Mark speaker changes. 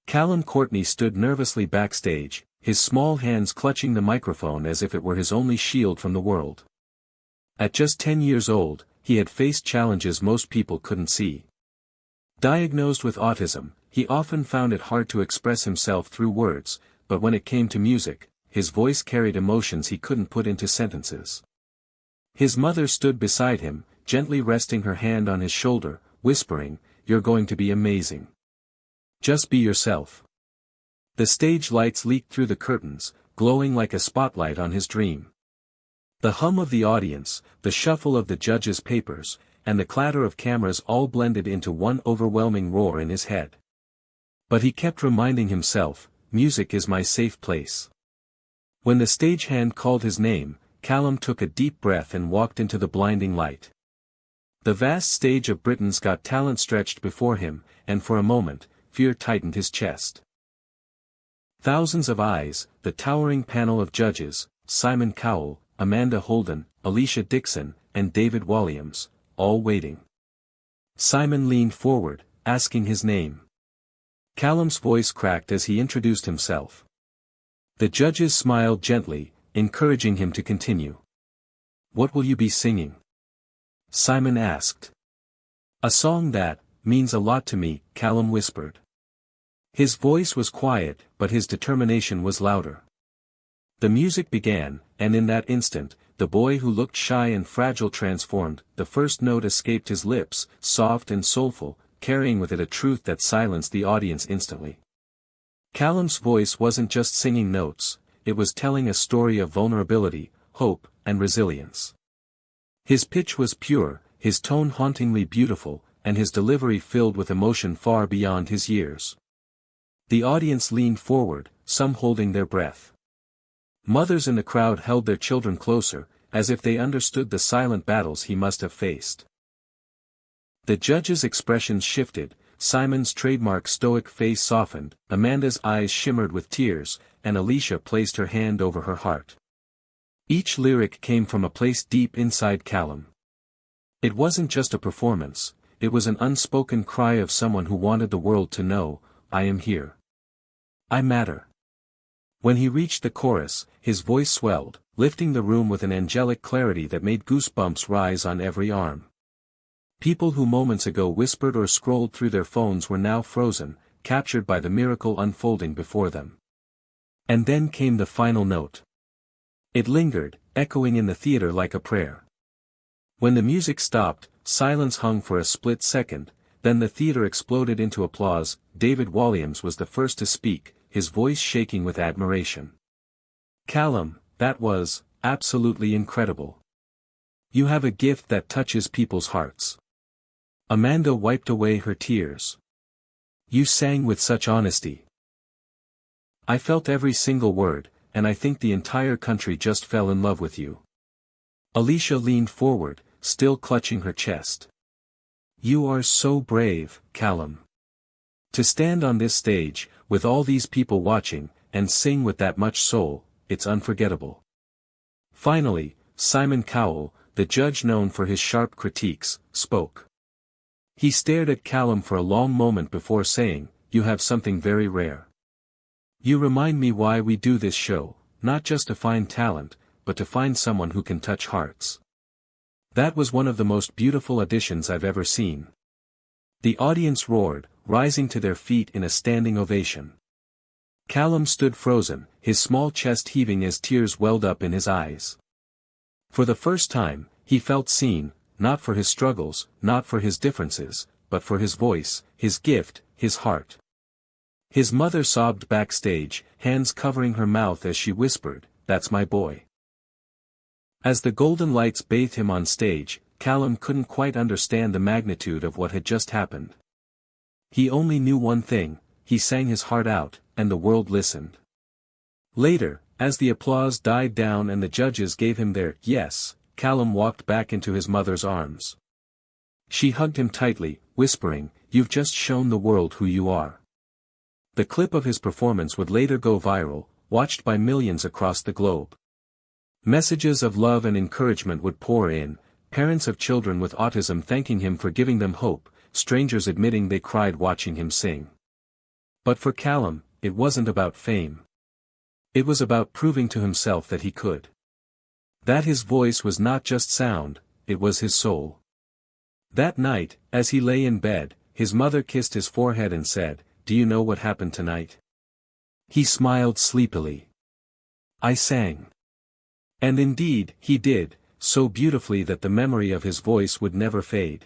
Speaker 1: Calum Courtney stood nervously backstage, his small hands clutching the microphone as if it were his only shield from the world. At just 10 years old, he had faced challenges most people couldn't see. Diagnosed with autism, he often found it hard to express himself through words, but when it came to music, his voice carried emotions he couldn't put into sentences. His mother stood beside him, gently resting her hand on his shoulder, whispering, "You're going to be amazing. Just be yourself." The stage lights leaked through the curtains, glowing like a spotlight on his dream. The hum of the audience, the shuffle of the judges' papers, and the clatter of cameras all blended into one overwhelming roar in his head. But he kept reminding himself, "Music is my safe place." When the stagehand called his name, Calum took a deep breath and walked into the blinding light. The vast stage of Britain's Got Talent stretched before him, and for a moment, fear tightened his chest. Thousands of eyes, the towering panel of judges, Simon Cowell, Amanda Holden, Alicia Dixon, and David Walliams, all waiting. Simon leaned forward, asking his name. Calum's voice cracked as he introduced himself. The judges smiled gently, encouraging him to continue. "What will you be singing?" Simon asked. "A song that means a lot to me," Calum whispered. His voice was quiet, but his determination was louder. The music began, and in that instant, the boy who looked shy and fragile transformed. The first note escaped his lips, soft and soulful, carrying with it a truth that silenced the audience instantly. Calum's voice wasn't just singing notes, it was telling a story of vulnerability, hope, and resilience. His pitch was pure, his tone hauntingly beautiful, and his delivery filled with emotion far beyond his years. The audience leaned forward, some holding their breath. Mothers in the crowd held their children closer, as if they understood the silent battles he must have faced. The judges' expressions shifted, Simon's trademark stoic face softened, Amanda's eyes shimmered with tears, and Alicia placed her hand over her heart. Each lyric came from a place deep inside Calum. It wasn't just a performance, it was an unspoken cry of someone who wanted the world to know, "I am here. I matter." When he reached the chorus, his voice swelled, lifting the room with an angelic clarity that made goosebumps rise on every arm. People who moments ago whispered or scrolled through their phones were now frozen, captured by the miracle unfolding before them. And then came the final note. It lingered, echoing in the theater like a prayer. When the music stopped, silence hung for a split second, then the theater exploded into applause. David Walliams was the first to speak, his voice shaking with admiration. "Calum, that was absolutely incredible. You have a gift that touches people's hearts." Amanda wiped away her tears. "You sang with such honesty. I felt every single word, and I think the entire country just fell in love with you." Alicia leaned forward, still clutching her chest. "You are so brave, Calum. To stand on this stage, with all these people watching, and sing with that much soul, it's unforgettable." Finally, Simon Cowell, the judge known for his sharp critiques, spoke. He stared at Calum for a long moment before saying, "You have something very rare. You remind me why we do this show, not just to find talent, but to find someone who can touch hearts." That was one of the most beautiful auditions I've ever seen. The audience roared, rising to their feet in a standing ovation. Calum stood frozen, his small chest heaving as tears welled up in his eyes. For the first time, he felt seen, not for his struggles, not for his differences, but for his voice, his gift, his heart. His mother sobbed backstage, hands covering her mouth as she whispered, "That's my boy." As the golden lights bathed him on stage, Calum couldn't quite understand the magnitude of what had just happened. He only knew one thing, he sang his heart out, and the world listened. Later, as the applause died down and the judges gave him their yes, Calum walked back into his mother's arms. She hugged him tightly, whispering, "You've just shown the world who you are." The clip of his performance would later go viral, watched by millions across the globe. Messages of love and encouragement would pour in, parents of children with autism thanking him for giving them hope, strangers admitting they cried watching him sing. But for Calum, it wasn't about fame. It was about proving to himself that he could. That his voice was not just sound, it was his soul. That night, as he lay in bed, his mother kissed his forehead and said, "Do you know what happened tonight?" He smiled sleepily. "I sang." And indeed, he did, so beautifully that the memory of his voice would never fade.